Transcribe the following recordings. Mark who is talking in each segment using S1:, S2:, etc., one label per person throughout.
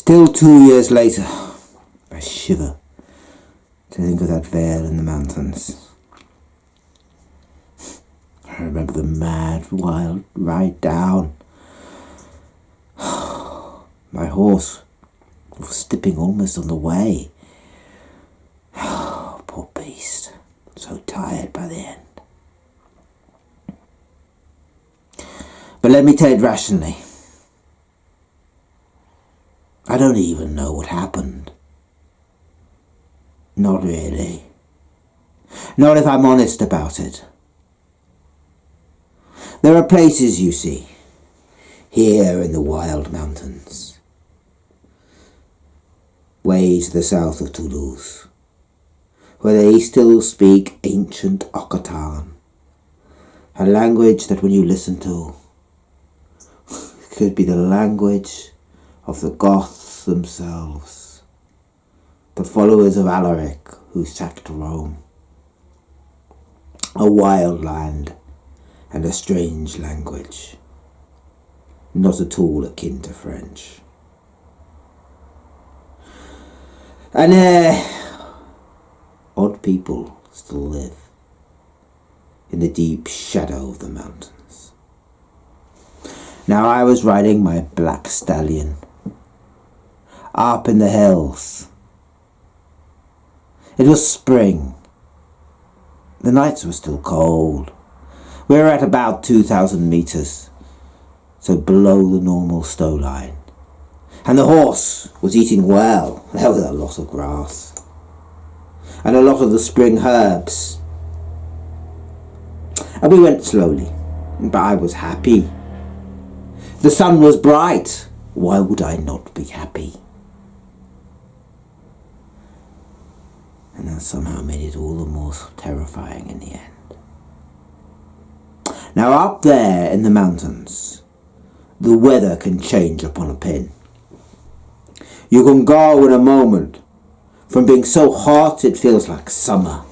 S1: Still 2 years later, I shiver to think of that vale in the mountains. I remember the mad, wild ride down. My horse was slipping almost on the way. Poor beast, so tired by the end. But let me tell it rationally. I don't even know what happened. Not really. Not if I'm honest about it. There are places, you see, here in the wild mountains, way to the south of Toulouse, where they still speak ancient Occitan, a language that when you listen to, could be the language of the Goths themselves, the followers of Alaric who sacked Rome. A wild land and a strange language, not at all akin to French. And odd people still live in the deep shadow of the mountains. Now I was riding my black stallion up in the hills. It was spring. The nights were still cold. We were at about 2,000 meters, so below the normal stow line. And the horse was eating well. There was a lot of grass and a lot of the spring herbs. And we went slowly, but I was happy. The sun was bright. Why would I not be happy? And that somehow made it all the more terrifying in the end. Now up there in the mountains, the weather can change upon a pin. You can go in a moment from being so hot it feels like summer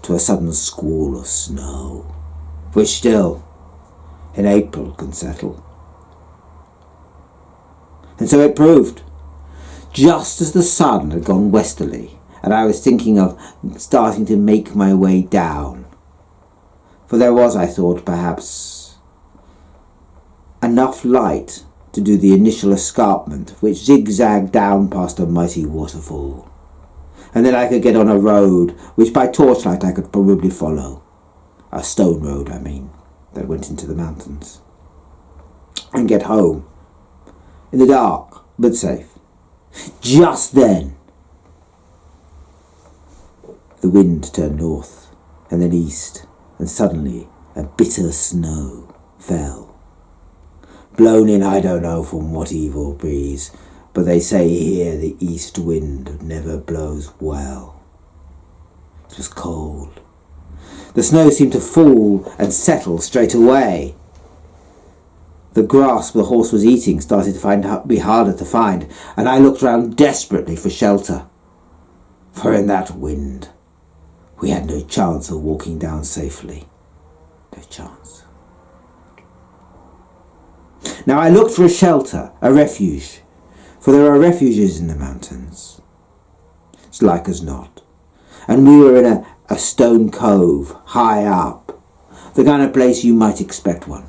S1: to a sudden squall of snow, which still in April can settle. And so it proved, just as the sun had gone westerly and I was thinking of starting to make my way down, for there was, I thought, perhaps enough light to do the initial escarpment, which zigzagged down past a mighty waterfall. And then I could get on a road, which by torchlight I could probably follow. A stone road, I mean, that went into the mountains. And get home, in the dark, but safe. Just then, the wind turned north, and then east, and suddenly a bitter snow fell. Blown in I don't know from what evil breeze, but they say here the east wind never blows well. It was cold. The snow seemed to fall and settle straight away. The grass the horse was eating started to be harder to find, and I looked round desperately for shelter. For in that wind, we had no chance of walking down safely. No chance. Now I looked for a shelter, a refuge, for there are refuges in the mountains. It's like as not. And we were in a stone cove, high up, the kind of place you might expect one.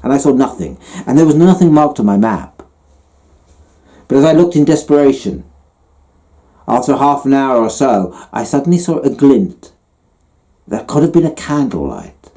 S1: And I saw nothing, and there was nothing marked on my map. But as I looked in desperation, after half an hour or so, I suddenly saw a glint that could have been a candlelight.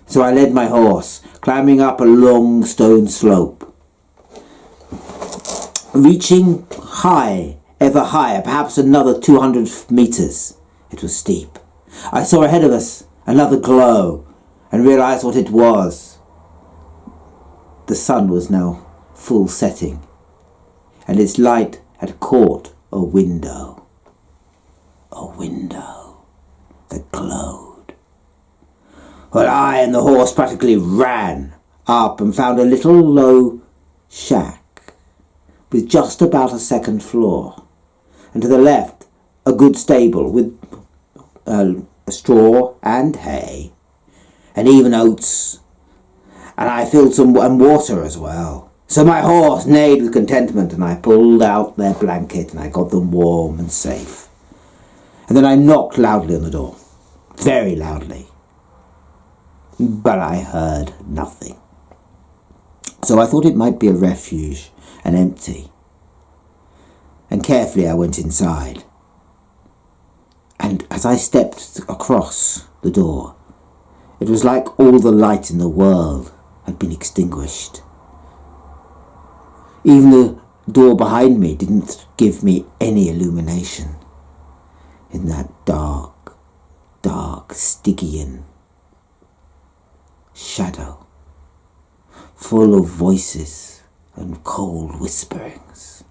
S1: So I led my horse, climbing up a long stone slope, reaching high, ever higher, perhaps another 200 meters. It was steep. I saw ahead of us another glow and realized what it was. The sun was now full setting, and its light had caught a window that glowed. Well, I and the horse practically ran up and found a little low shack with just about a second floor, and to the left a good stable with straw and hay and even oats, and I filled some and water as well. So my horse neighed with contentment, and I pulled out their blanket, and I got them warm and safe. And then I knocked loudly on the door, very loudly. But I heard nothing. So I thought it might be a refuge and empty. And carefully I went inside. And as I stepped across the door, it was like all the light in the world had been extinguished. Even the door behind me didn't give me any illumination in that dark, dark Stygian shadow, full of voices and cold whisperings.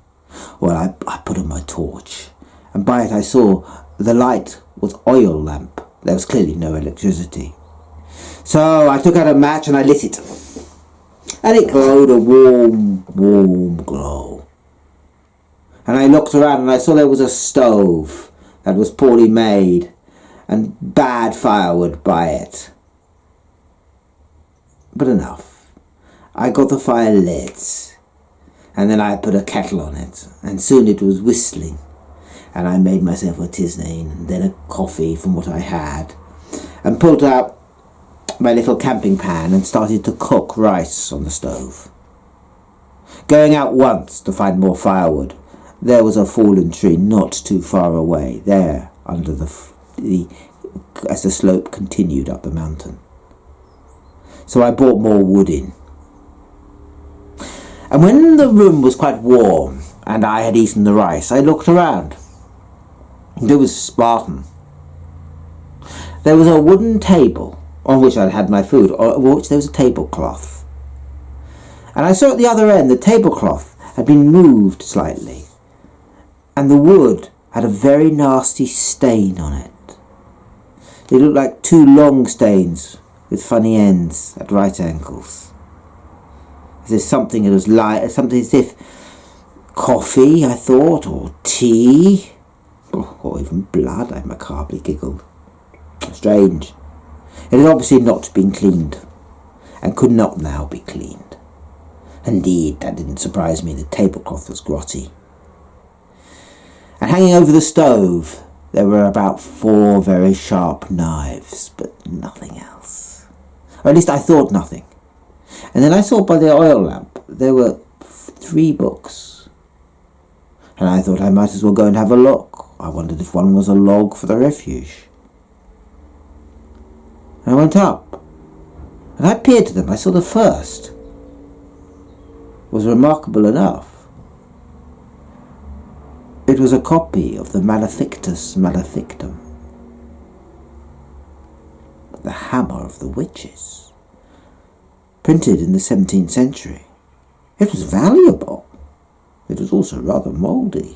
S1: Well, I put on my torch, and by it I saw the light was oil lamp. There was clearly no electricity. So I took out a match and I lit it. And it glowed a warm, warm glow. And I looked around and I saw there was a stove that was poorly made and bad firewood by it. But enough. I got the fire lit, and then I put a kettle on it, and soon it was whistling, and I made myself a tisane and then a coffee from what I had, and pulled out my little camping pan and started to cook rice on the stove. Going out once to find more firewood, there was a fallen tree not too far away, there under as the slope continued up the mountain. So I brought more wood in. And when the room was quite warm and I had eaten the rice, I looked around. It was Spartan. There was a wooden table on which I'd had my food, on which there was a tablecloth. And I saw at the other end the tablecloth had been moved slightly, and the wood had a very nasty stain on it. They looked like two long stains with funny ends at right angles. As if something something as if coffee, I thought, or tea, or even blood. I macabrely giggled. Strange. It had obviously not been cleaned, and could not now be cleaned. Indeed, that didn't surprise me. The tablecloth was grotty. And hanging over the stove, there were about 4 very sharp knives, but nothing else. Or at least I thought nothing. And then I saw by the oil lamp there were 3 books. And I thought I might as well go and have a look. I wondered if one was a log for the refuge. And I went up, and I peered to them. I saw the first was remarkable enough. It was a copy of the Malefictus Malefictum, the hammer of the witches, printed in the 17th century. It was valuable. It was also rather mouldy.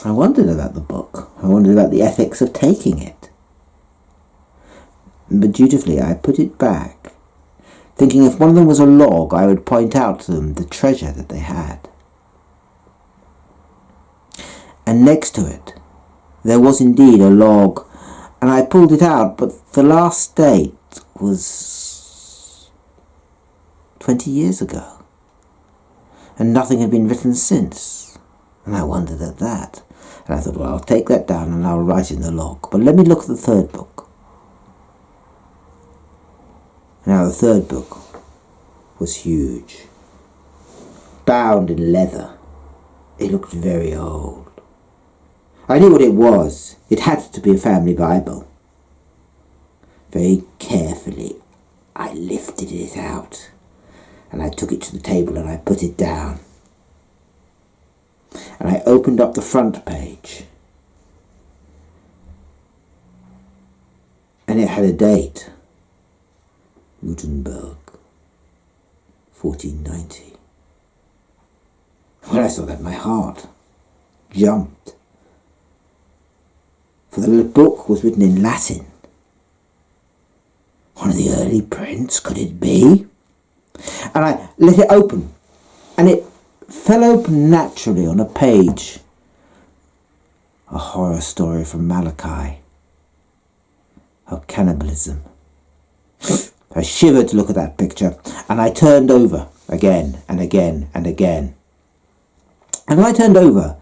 S1: I wondered about the book. I wondered about the ethics of taking it. But dutifully I put it back, thinking if one of them was a log, I would point out to them the treasure that they had. And next to it, there was indeed a log, and I pulled it out, but the last date was 20 years ago, and nothing had been written since, and I wondered at that. And I thought, well, I'll take that down and I'll write in the log, but let me look at the third book. Now the third book was huge, bound in leather. It looked very old. I knew what it was. It had to be a family Bible. Very carefully I lifted it out, and I took it to the table and I put it down. And I opened up the front page, and it had a date. Gutenberg, 1490. When I saw that, my heart jumped. For the book was written in Latin. One of the early prints, could it be? And I let it open, and it fell open naturally on a page. A horror story from Malachi of cannibalism. I shivered to look at that picture, and I turned over again and again and again. And I turned over.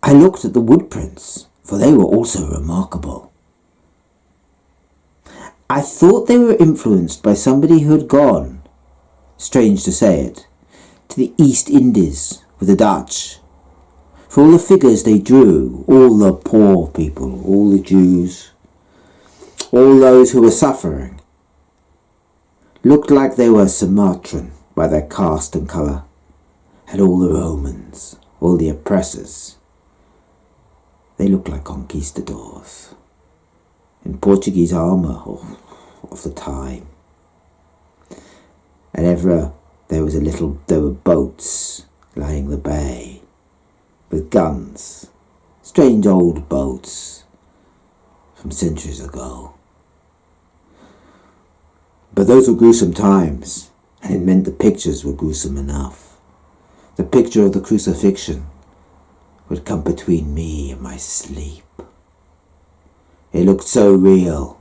S1: I looked at the wood prints, for they were also remarkable. I thought they were influenced by somebody who had gone, strange to say it, to the East Indies with the Dutch. For all the figures they drew, all the poor people, all the Jews, all those who were suffering, looked like they were Sumatran by their caste and colour, and all the Romans, all the oppressors, they looked like conquistadors in Portuguese armour of the time. And ever there were boats lying the bay with guns, strange old boats from centuries ago. But those were gruesome times, and it meant the pictures were gruesome enough. The picture of the crucifixion would come between me and my sleep. It looked so real,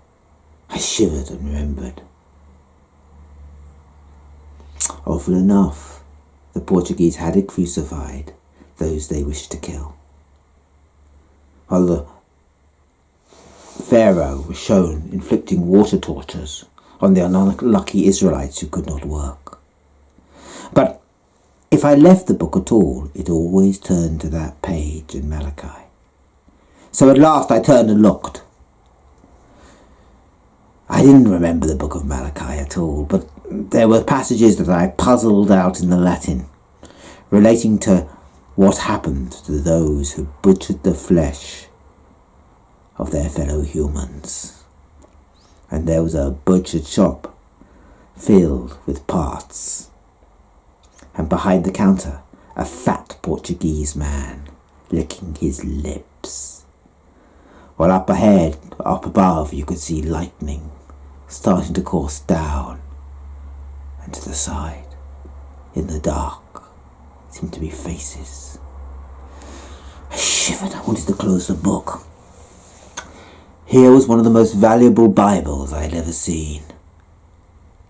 S1: I shivered and remembered. Often enough, the Portuguese had crucified those they wished to kill, while the Pharaoh was shown inflicting water tortures on the unlucky Israelites who could not work. But if I left the book at all, it always turned to that page in Malachi. So at last I turned and looked. I didn't remember the book of Malachi at all, but there were passages that I puzzled out in the Latin, relating to what happened to those who butchered the flesh of their fellow humans. And there was a butchered shop filled with parts, and behind the counter a fat Portuguese man licking his lips, while up above you could see lightning starting to course down, and to the side, in the dark, seemed to be faces. I shivered. I wanted to close the book. Here was one of the most valuable Bibles I had ever seen,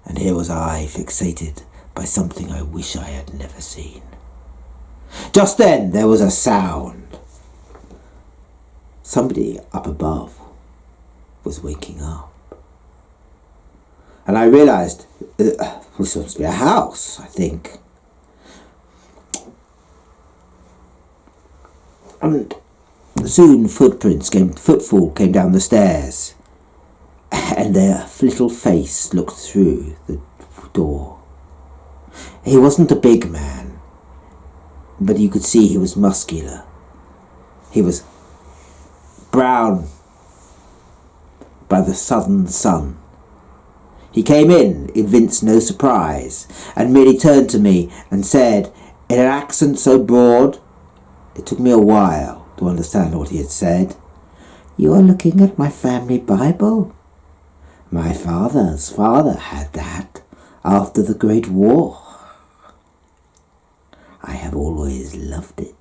S1: and here was I fixated by something I wish I had never seen. Just then there was a sound. Somebody up above was waking up. And I realised this must be a house, I think. And soon footfall came down the stairs, and their little face looked through the door. He wasn't a big man, but you could see he was muscular. He was brown by the southern sun. He came in, evinced no surprise, and merely turned to me and said, in an accent so broad, it took me a while to understand what he had said, "You are looking at my family Bible. My father's father had that after the Great War. I have always loved it."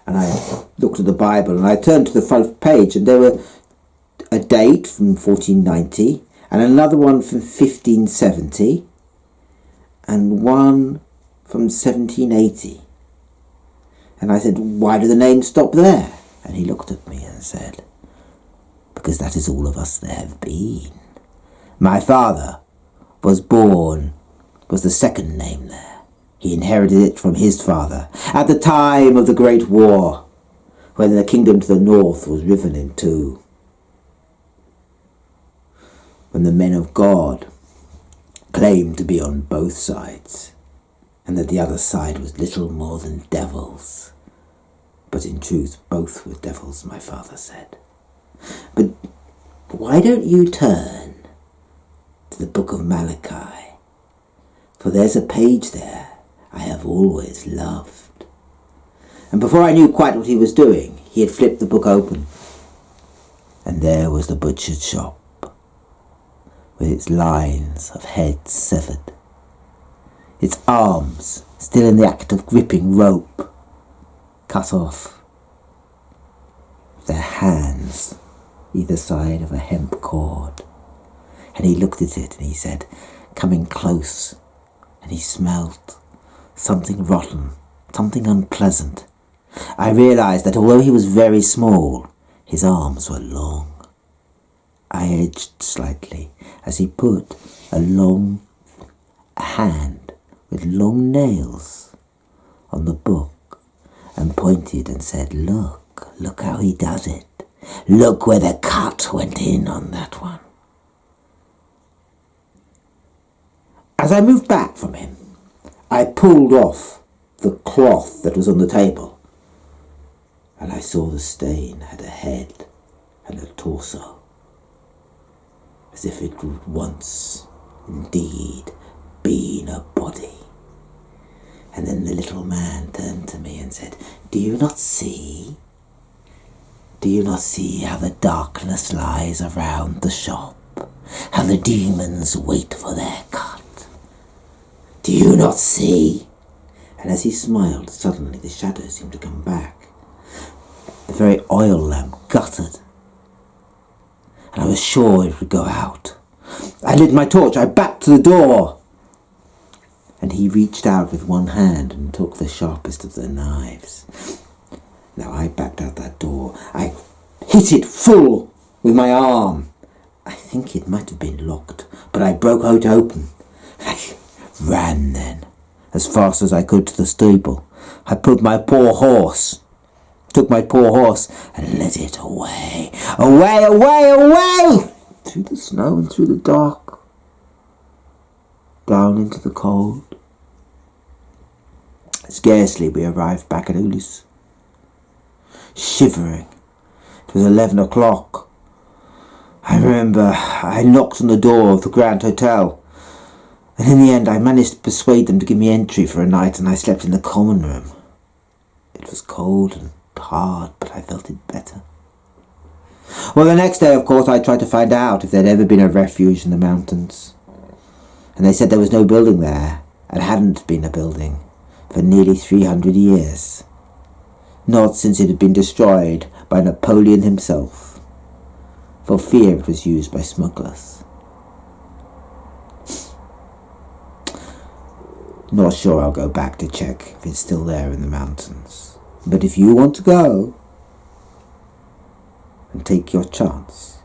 S1: And I looked at the Bible, and I turned to the front page, and there were a date from 1490, and another one from 1570, and one from 1780. And I said, "Why do the names stop there?" And he looked at me and said, "Because that is all of us there have been. My father was the second name there. He inherited it from his father at the time of the Great War, when the kingdom to the north was riven in two. When the men of God claimed to be on both sides, and that the other side was little more than devils. But in truth, both were devils," my father said. "But why don't you turn to the book of Malachi? For there's a page there I have always loved." And before I knew quite what he was doing, he had flipped the book open, and there was the butcher's shop, with its lines of heads severed, its arms still in the act of gripping rope, cut off, their hands either side of a hemp cord. And he looked at it and he said, coming close, and he smelled something rotten, something unpleasant. I realised that although he was very small, his arms were long. I edged slightly as he put a long hand with long nails on the book and pointed and said, Look how he does it. Look where the cut went in on that one. As I moved back from him, I pulled off the cloth that was on the table, and I saw the stain had a head and a torso, as if it would once indeed been a body. And then the little man turned to me and said, Do you not see? Do you not see how the darkness lies around the shop? How the demons wait for their cut? Do you not see? And as he smiled, suddenly the shadow seemed to come back. The very oil lamp guttered, and I was sure it would go out. I lit my torch, I backed to the door, and he reached out with one hand and took the sharpest of the knives. Now I backed out that door. I hit it full with my arm. I think it might have been locked, but I broke it open. I ran then, as fast as I could, to the stable. I took my poor horse, and led it away, through the snow and through the dark, down into the cold. Scarcely we arrived back at Ulyss, shivering. It was 11 o'clock. I remember I knocked on the door of the Grand Hotel, and in the end I managed to persuade them to give me entry for a night, and I slept in the common room. It was cold and hard, but I felt it better. Well, the next day, of course, I tried to find out if there'd ever been a refuge in the mountains, and they said there was no building there, and hadn't been a building for nearly 300 years. Not since it had been destroyed by Napoleon himself, for fear it was used by smugglers. Not sure I'll go back to check if it's still there in the mountains. But if you want to go and take your chance,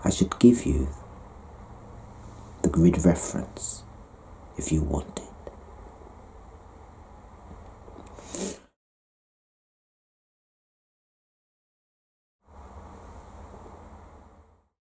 S1: I should give you the grid reference if you want it.